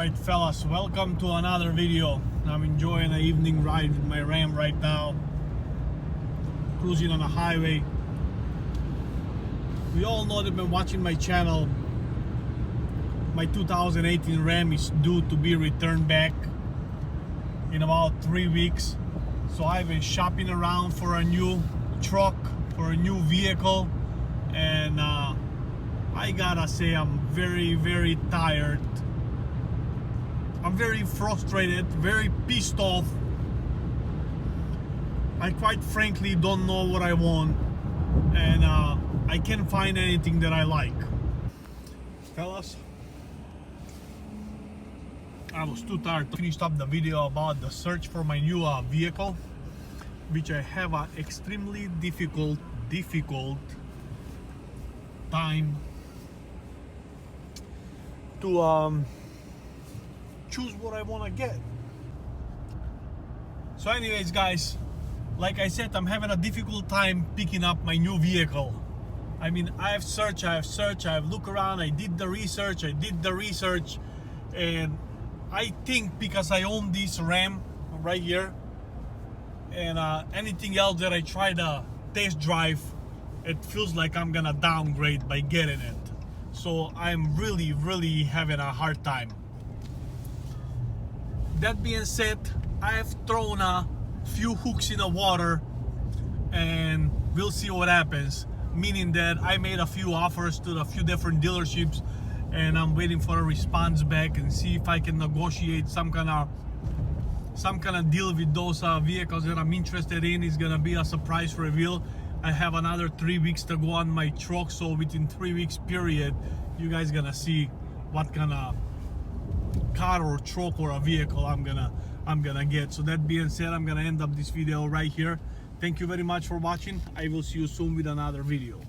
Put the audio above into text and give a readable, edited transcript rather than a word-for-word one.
Alright fellas, welcome to another video. I'm enjoying an evening ride with my Ram right now, cruising on a highway. We all know that been watching my channel. My 2018 Ram is due to be returned back in about 3 weeks. So I've been shopping around for a new truck, for a new vehicle, and I gotta say I'm very tired. I'm very frustrated, very pissed off. I quite frankly don't know what I want, and I can't find anything that I like. Fellas, I was too tired to finish up the video about the search for my new vehicle, which I have an extremely difficult time to choose what I want to get. So anyways guys, like I said, I'm having a difficult time picking up my new vehicle. I mean, I've searched, I've looked around, I did the research, and I think because I own this Ram right here, and anything else that I try to test drive, it feels like I'm gonna downgrade by getting it. So I'm really having a hard time. That being said, I have thrown a few hooks in the water and we'll see what happens. Meaning that I made a few offers to a few different dealerships and I'm waiting for a response back and see if I can negotiate some kind of deal with those vehicles that I'm interested in. It's gonna be a surprise reveal. I have another 3 weeks to go on my truck, so within 3 weeks period, you guys gonna see what kind of car or truck or a vehicle I'm gonna get. So that being said, I'm gonna end up this video right here. Thank you very much for watching. I will see you soon with another video.